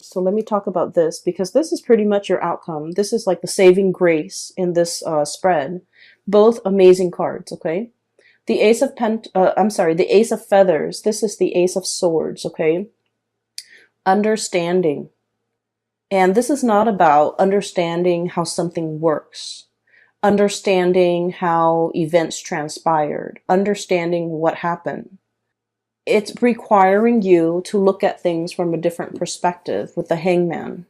So let me talk about this because this is pretty much your outcome. This is like the saving grace in this spread. Both amazing cards, okay? The Ace of the Ace of Feathers. This is the Ace of Swords, okay? Understanding. And this is not about understanding how something works, understanding how events transpired, understanding what happened. It's requiring you to look at things from a different perspective with the Hangman.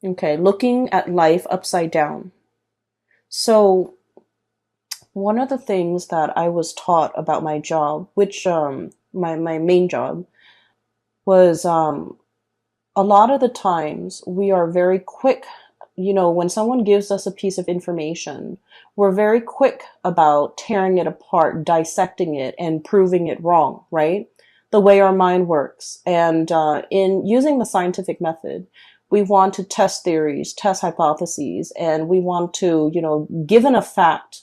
Okay, looking at life upside down. So, one of the things that I was taught about my job, which my main job, was a lot of the times we are very quick, when someone gives us a piece of information, we're very quick about tearing it apart, dissecting it, and proving it wrong, right? The way our mind works. And in using the scientific method, we want to test theories, test hypotheses, and we want to, given a fact,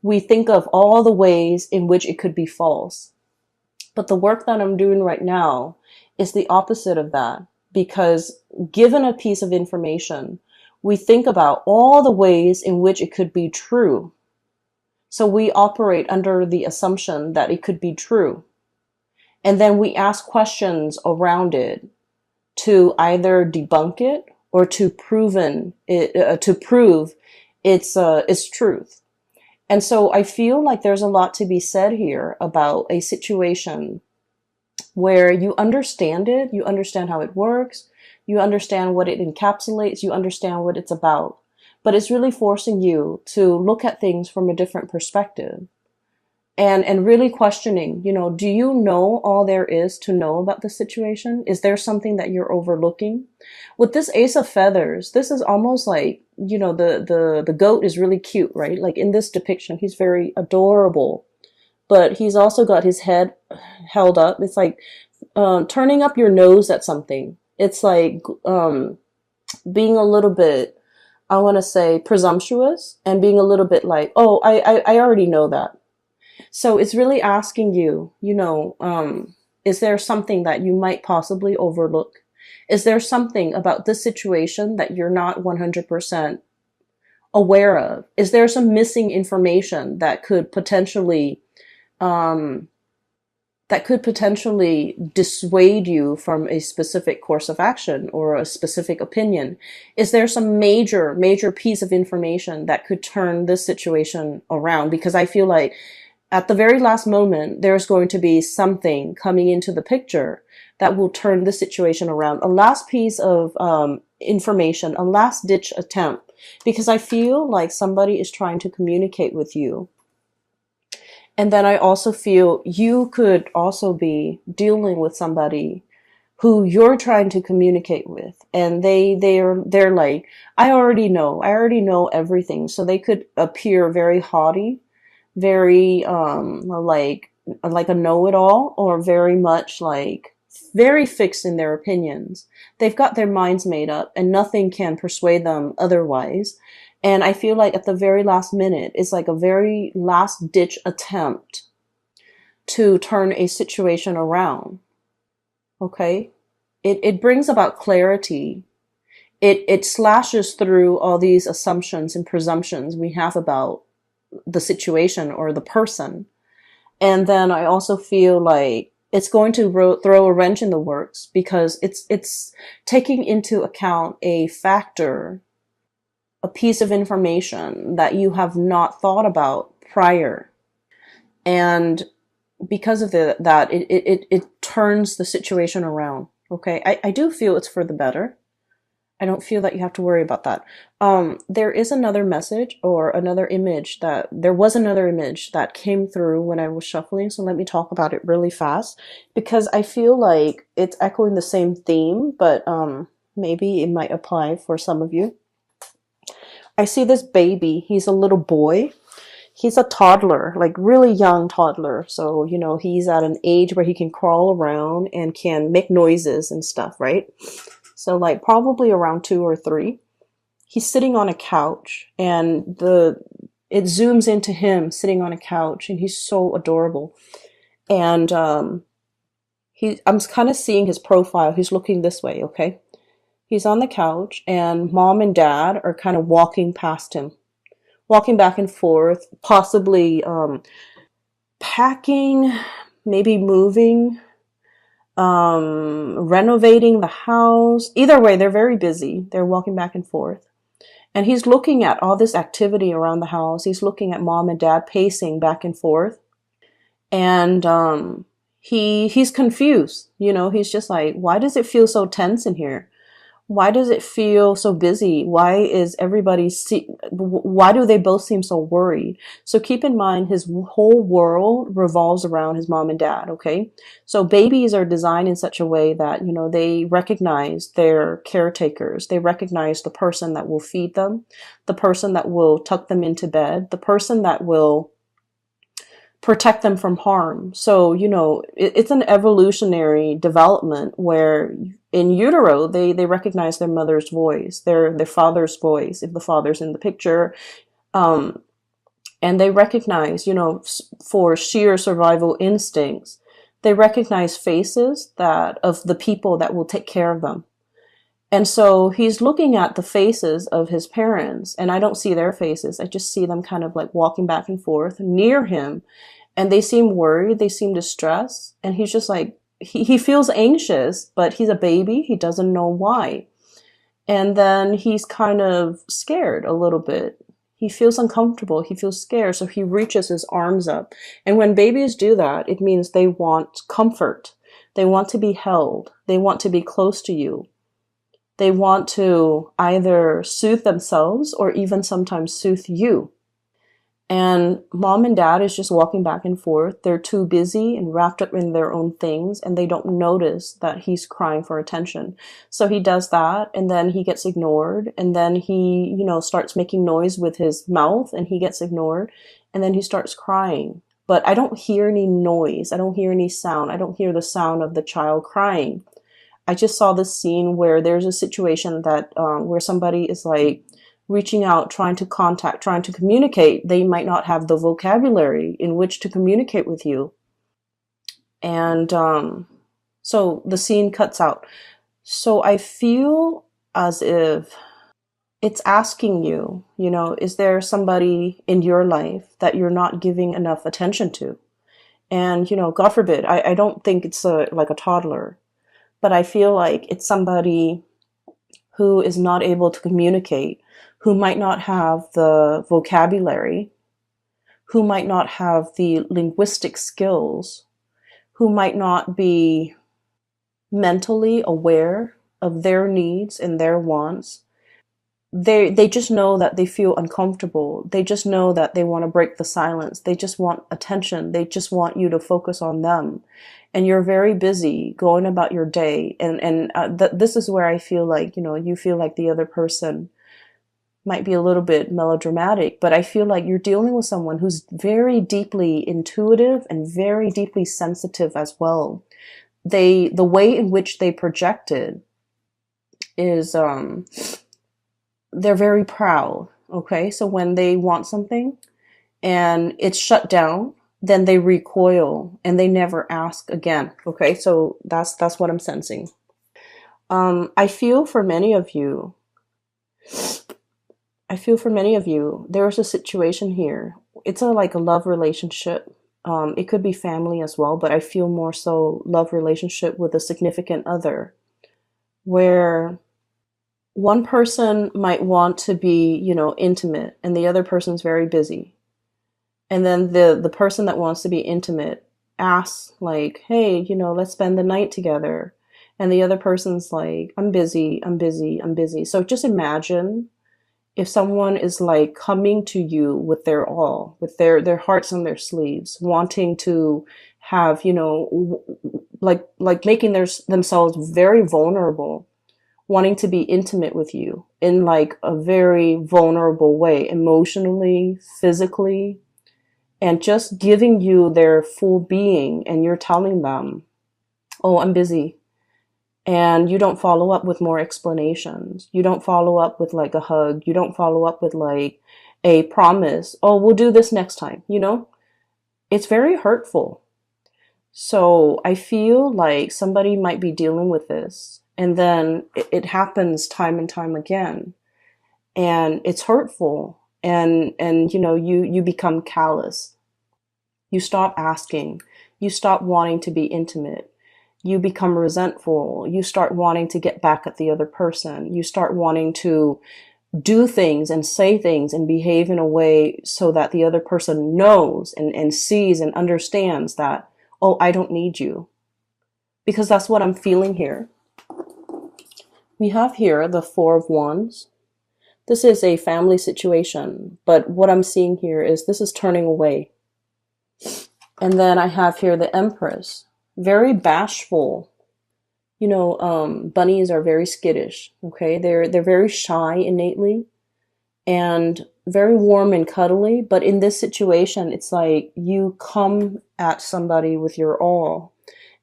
we think of all the ways in which it could be false. But the work that I'm doing right now is the opposite of that. Because given a piece of information, we think about all the ways in which it could be true. So we operate under the assumption that it could be true. And then we ask questions around it to either debunk it or to prove its truth. And so I feel like there's a lot to be said here about a situation where you understand it, you understand how it works, you understand what it encapsulates, you understand what it's about. But it's really forcing you to look at things from a different perspective and really questioning, do you know all there is to know about the situation? Is there something that you're overlooking? With this Ace of Feathers, this is almost like, the goat is really cute, right? Like in this depiction, he's very adorable. But he's also got his head held up. It's like turning up your nose at something. It's like being a little bit, I want to say, presumptuous and being a little bit like, oh, I already know that. So it's really asking you, is there something that you might possibly overlook? Is there something about this situation that you're not 100% aware of? Is there some missing information that could potentially dissuade you from a specific course of action or a specific opinion? Is there some major piece of information that could turn this situation around? Because I feel like at the very last moment, there's going to be something coming into the picture that will turn the situation around. A last piece of information, a last ditch attempt, because I feel like somebody is trying to communicate with you. And then I also feel you could also be dealing with somebody who you're trying to communicate with. And they're like, I already know everything. So they could appear very haughty, very, like a know-it-all, or very much like very fixed in their opinions. They've got their minds made up and nothing can persuade them otherwise. And I feel like at the very last minute, it's like a very last ditch attempt to turn a situation around. Okay? It brings about clarity. It slashes through all these assumptions and presumptions we have about the situation or the person. And then I also feel like it's going to throw a wrench in the works because it's taking into account a factor, a piece of information that you have not thought about prior. And because of that, it turns the situation around. Okay. I do feel it's for the better. I don't feel that you have to worry about that. There is another message or there was another image that came through when I was shuffling. So let me talk about it really fast because I feel like it's echoing the same theme, but maybe it might apply for some of you. I see this baby. He's a little boy. He's a toddler, like really young toddler. So, he's at an age where he can crawl around and can make noises and stuff, right? So like probably around 2 or 3. He's sitting on a couch and it zooms into him sitting on a couch and he's so adorable. And I'm kind of seeing his profile. He's looking this way, okay? He's on the couch, and mom and dad are kind of walking past him, walking back and forth, possibly packing, maybe moving, renovating the house. Either way, they're very busy. They're walking back and forth. And he's looking at all this activity around the house. He's looking at mom and dad pacing back and forth. And he's confused. You know, he's just like, why does it feel so tense in here? Why does it feel so busy? Why do they both seem so worried? So keep in mind, his whole world revolves around his mom and dad, okay? So babies are designed in such a way that, you know, they recognize their caretakers. They recognize the person that will feed them, the person that will tuck them into bed, the person that will protect them from harm. So, you know, it's an evolutionary development where in utero, they recognize their mother's voice, their father's voice, if the father's in the picture. Um, and they recognize, you know, for sheer survival instincts, they recognize faces that of the people that will take care of them. And so he's looking at the faces of his parents, and I don't see their faces. I just see them kind of like walking back and forth near him. And they seem worried, they seem distressed. And he's just like, he feels anxious, but he's a baby. He doesn't know why. And then he's kind of scared a little bit. He feels uncomfortable. He feels scared. So he reaches his arms up. And when babies do that, it means they want comfort. They want to be held. They want to be close to you. They want to either soothe themselves or even sometimes soothe you. And mom and dad is just walking back and forth. They're too busy and wrapped up in their own things, and they don't notice that he's crying for attention. So he does that, and then he gets ignored, and then he, you know, starts making noise with his mouth, and he gets ignored, and then he starts crying. But I don't hear any noise. I don't hear any sound. I don't hear the sound of the child crying. I just saw this scene where there's a situation that where somebody is like reaching out, trying to contact, trying to communicate. They might not have the vocabulary in which to communicate with you. And so the scene cuts out. So I feel as if it's asking you, you know, is there somebody in your life that you're not giving enough attention to? And, you know, God forbid, I don't think it's like a toddler, but I feel like it's somebody who is not able to communicate, who might not have the vocabulary, who might not have the linguistic skills, who might not be mentally aware of their needs and their wants. They just know that they feel uncomfortable. They just know that they want to break the silence. They just want attention. They just want you to focus on them. And you're very busy going about your day. And this is where I feel like, you know, you feel like the other person might be a little bit melodramatic, but I feel like you're dealing with someone who's very deeply intuitive and very deeply sensitive as well. The way in which they project it is, they're very proud. Okay. So when they want something and it's shut down, then they recoil and they never ask again. Okay. So that's what I'm sensing. I feel for many of you, there's a situation here. It's like a love relationship. It could be family as well, but I feel more so love relationship with a significant other, where one person might want to be, you know, intimate, and the other person's very busy. And then the person that wants to be intimate asks like, hey, you know, let's spend the night together. And the other person's like, I'm busy, I'm busy, I'm busy. So just imagine if someone is like coming to you with their all, with their hearts on their sleeves, wanting to have, you know, like making themselves very vulnerable, wanting to be intimate with you in like a very vulnerable way, emotionally, physically, and just giving you their full being, and you're telling them, oh, I'm busy. And you don't follow up with more explanations. You don't follow up with like a hug. You don't follow up with like a promise. Oh, we'll do this next time. You know, it's very hurtful. So I feel like somebody might be dealing with this, and then it happens time and time again, and it's hurtful, and you become callous. You stop asking. You stop wanting to be intimate. You become resentful. You start wanting to get back at the other person. You start wanting to do things and say things and behave in a way so that the other person knows and sees and understands that, oh, I don't need you. Because that's what I'm feeling here. We have here the Four of Wands. This is a family situation, but what I'm seeing here is this is turning away. And then I have here the Empress, very bashful. Bunnies are very skittish. Okay, they're very shy innately and very warm and cuddly. But in this situation, it's like you come at somebody with your all,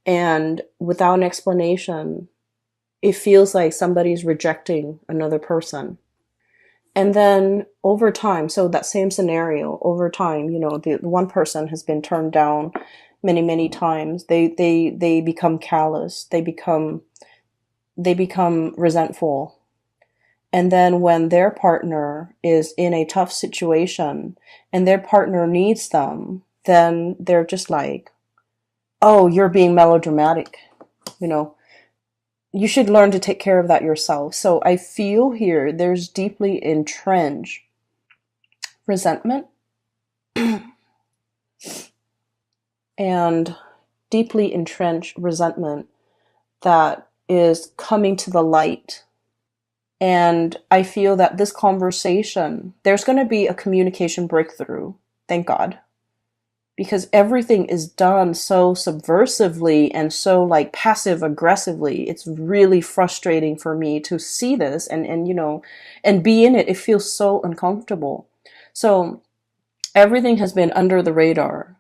and without an explanation, it feels like somebody's rejecting another person. And then over time, so that same scenario, over time, the one person has been turned down many, many times. They become callous. They become resentful. And then when their partner is in a tough situation and their partner needs them, then they're just like, oh, you're being melodramatic. You know, you should learn to take care of that yourself. So I feel here there's deeply entrenched resentment and deeply entrenched resentment that is coming to the light. And I feel that this conversation, there's going to be a communication breakthrough. Thank God. Because everything is done so subversively and so like passive aggressively. It's really frustrating for me to see this and be in it. It feels so uncomfortable. So everything has been under the radar,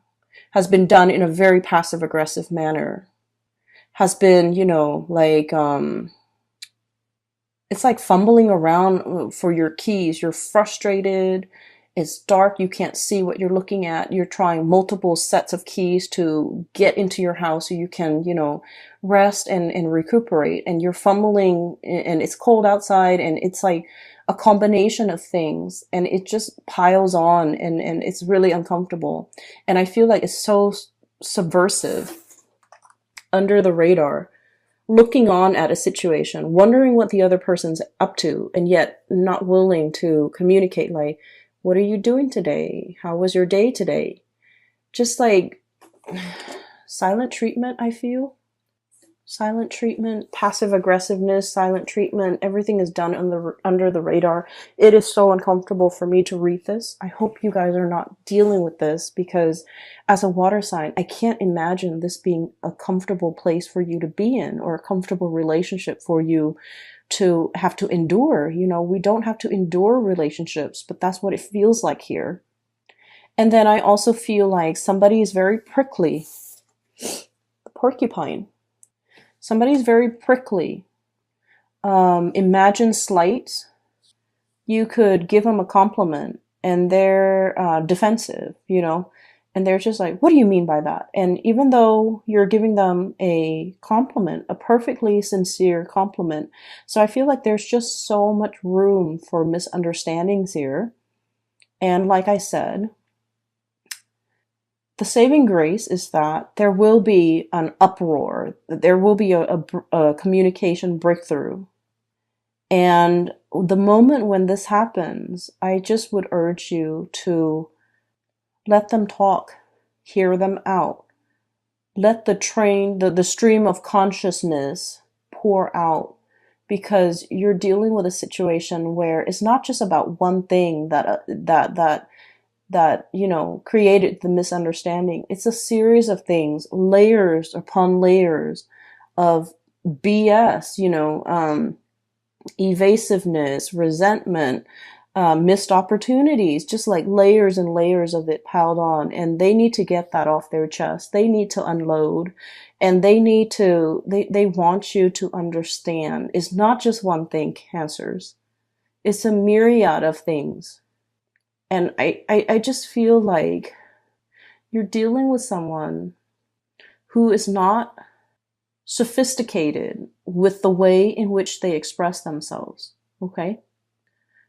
has been done in a very passive aggressive manner, has been, it's like fumbling around for your keys. You're frustrated. It's dark. You can't see what you're looking at. You're trying multiple sets of keys to get into your house so you can, rest and recuperate. And you're fumbling and it's cold outside and it's like a combination of things and it just piles on and it's really uncomfortable. And I feel like it's so subversive, under the radar, looking on at a situation, wondering what the other person's up to, and yet not willing to communicate, like, what are you doing today? How was your day today? Just like silent treatment, I feel. Silent treatment, passive aggressiveness, silent treatment, everything is done under the radar. It is so uncomfortable for me to read this. I hope you guys are not dealing with this because as a water sign, I can't imagine this being a comfortable place for you to be in or a comfortable relationship for you to have to endure. We don't have to endure relationships, but that's what it feels like here. And then I also feel like somebody is very prickly. The porcupine. Somebody's very prickly. Imagine slight. You could give them a compliment and they're defensive, and they're just like, what do you mean by that? And even though you're giving them a compliment, a perfectly sincere compliment, so I feel like there's just so much room for misunderstandings here. And like I said, the saving grace is that there will be an uproar, there will be a communication breakthrough. And the moment when this happens, I just would urge you to let them talk, hear them out. Let the stream of consciousness pour out, because you're dealing with a situation where it's not just about one thing that created the misunderstanding. It's a series of things, layers upon layers of BS, evasiveness, resentment, missed opportunities, just like layers and layers of it piled on. And they need to get that off their chest. They need to unload, and they want you to understand it's not just one thing, Cancers. It's a myriad of things. And I just feel like you're dealing with someone who is not sophisticated with the way in which they express themselves. Okay?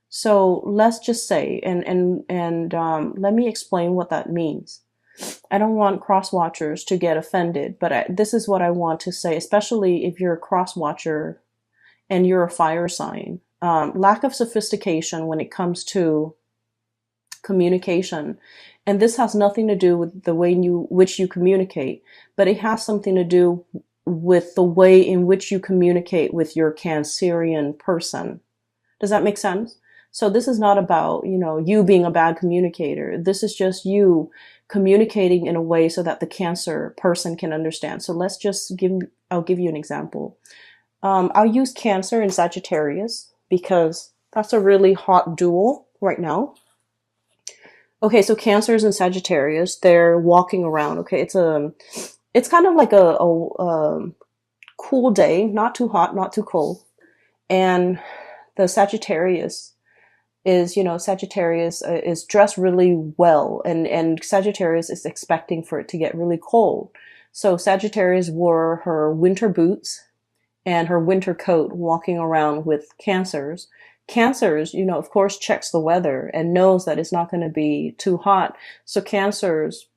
So let's just say, and let me explain what that means. I don't want cross watchers to get offended, but this is what I want to say, especially if you're a cross watcher and you're a fire sign. Lack of sophistication when it comes to communication. And this has nothing to do with the way in which you communicate, but it has something to do with the way in which you communicate with your Cancerian person. Does that make sense? So this is not about, you being a bad communicator. This is just you communicating in a way so that the Cancer person can understand. So I'll give you an example. I'll use Cancer and Sagittarius because that's a really hot duel right now. Okay, so Cancers and Sagittarius, they're walking around. Okay, it's kind of like a cool day, not too hot, not too cold. And the Sagittarius is dressed really well, and Sagittarius is expecting for it to get really cold. So Sagittarius wore her winter boots and her winter coat walking around with Cancers. Cancers, of course, checks the weather and knows that it's not going to be too hot. So Cancers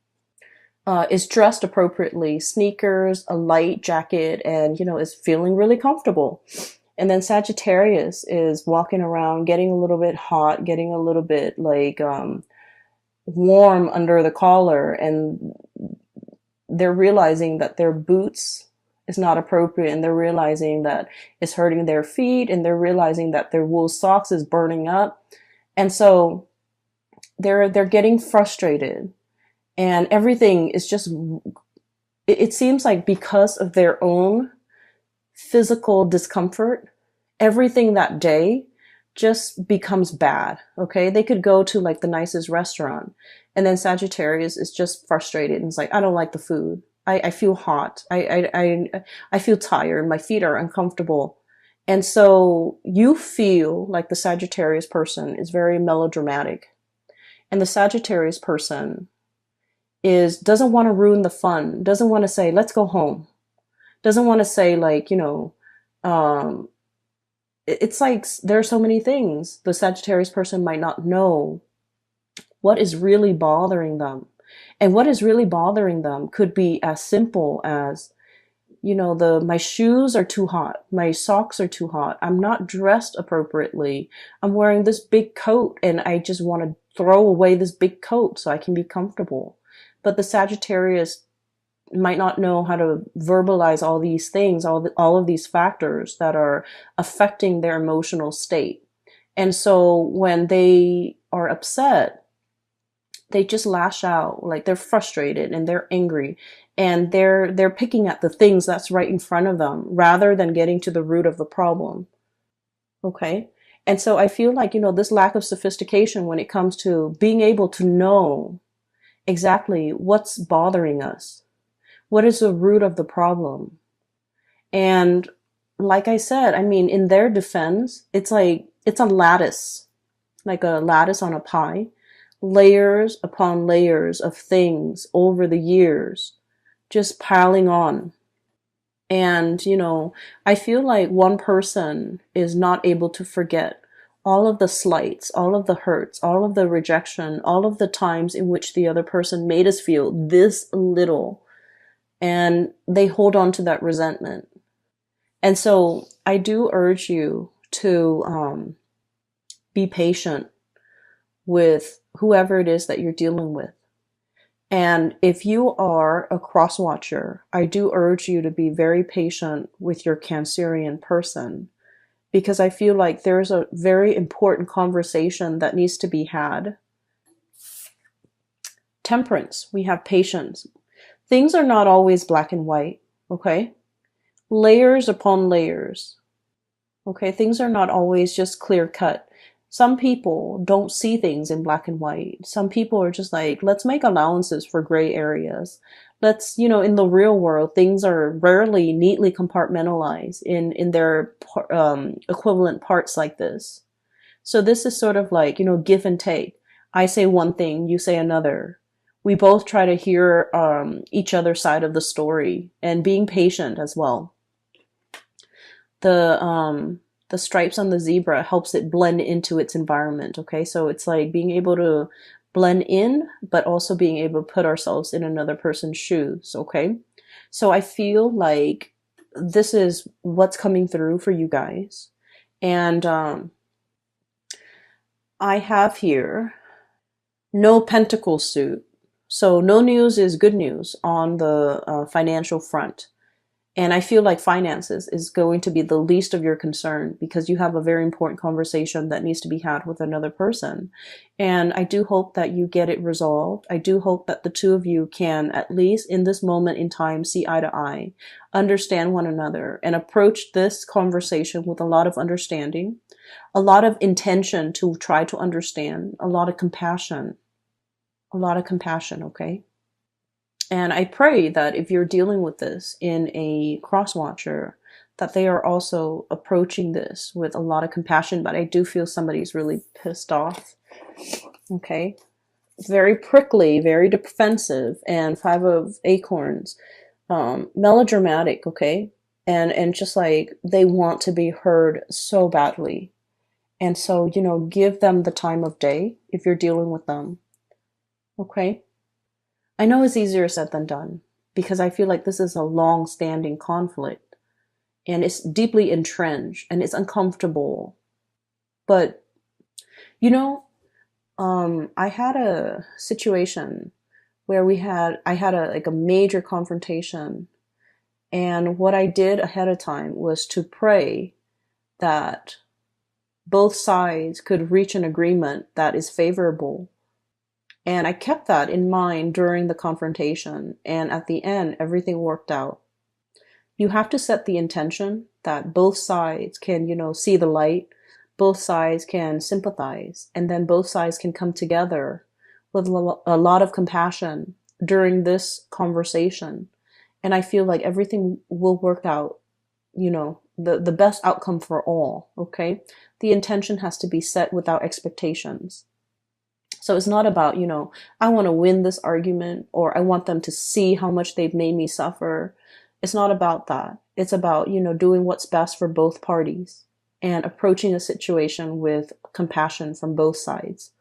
is dressed appropriately, sneakers, a light jacket, and, is feeling really comfortable. And then Sagittarius is walking around, getting a little bit hot, getting a little bit warm under the collar, and they're realizing that their boots is not appropriate, and they're realizing that it's hurting their feet, and they're realizing that their wool socks is burning up. And so they're getting frustrated, and everything is just, it seems like because of their own physical discomfort, everything that day just becomes bad. Okay, they could go to the nicest restaurant, and then Sagittarius is just frustrated and it's like, I don't like the food. I feel hot. I feel tired. My feet are uncomfortable. And so you feel like the Sagittarius person is very melodramatic, and the Sagittarius person doesn't want to ruin the fun, doesn't want to say, let's go home, doesn't want to say it's like there are so many things. The Sagittarius person might not know what is really bothering them. And what is really bothering them could be as simple as, my shoes are too hot, my socks are too hot, I'm not dressed appropriately, I'm wearing this big coat and I just want to throw away this big coat so I can be comfortable. But the Sagittarius might not know how to verbalize all these things, all of these factors that are affecting their emotional state. And so when they are upset, they just lash out, they're frustrated and they're angry, and they're picking at the things that's right in front of them rather than getting to the root of the problem. Okay? And so I feel like, this lack of sophistication when it comes to being able to know exactly what's bothering us. What is the root of the problem? And like I said, in their defense, it's a lattice, like a lattice on a pie, layers upon layers of things over the years, just piling on. And, I feel like one person is not able to forget all of the slights, all of the hurts, all of the rejection, all of the times in which the other person made us feel this little. And they hold on to that resentment. And so I do urge you to be patient with whoever it is that you're dealing with. And if you are a cross watcher, I do urge you to be very patient with your Cancerian person, because I feel like there's a very important conversation that needs to be had. Temperance, we have patience. Things are not always black and white, okay? Layers upon layers, okay? Things are not always just clear cut. Some people don't see things in black and white. Some people are just like, let's make allowances for gray areas. Let's, in the real world, things are rarely neatly compartmentalized in their equivalent parts like this. So this is sort of like, give and take. I say one thing, you say another. We both try to hear each other's side of the story and being patient as well. The stripes on the zebra helps it blend into its environment. Okay, so it's like being able to blend in, but also being able to put ourselves in another person's shoes. Okay, so I feel like this is what's coming through for you guys, and I have here no pentacle suit. So no news is good news on the financial front. And I feel like finances is going to be the least of your concern because you have a very important conversation that needs to be had with another person. And I do hope that you get it resolved. I do hope that the two of you can, at least in this moment in time, see eye to eye, understand one another, and approach this conversation with a lot of understanding, a lot of intention to try to understand, a lot of compassion, okay? And I pray that if you're dealing with this in a cross watcher, that they are also approaching this with a lot of compassion. But I do feel somebody's really pissed off. Okay. Very prickly, very defensive, and Five of Acorns. Melodramatic, okay? And just like they want to be heard so badly. And so, give them the time of day if you're dealing with them. Okay? I know it's easier said than done because I feel like this is a long-standing conflict and it's deeply entrenched and it's uncomfortable. But, I had a situation where I had a major confrontation, and what I did ahead of time was to pray that both sides could reach an agreement that is favorable. And I kept that in mind during the confrontation. And at the end, everything worked out. You have to set the intention that both sides can, see the light, both sides can sympathize, and then both sides can come together with a lot of compassion during this conversation. And I feel like everything will work out, the best outcome for all, okay? The intention has to be set without expectations. So it's not about, I want to win this argument or I want them to see how much they've made me suffer. It's not about that. It's about, doing what's best for both parties and approaching a situation with compassion from both sides.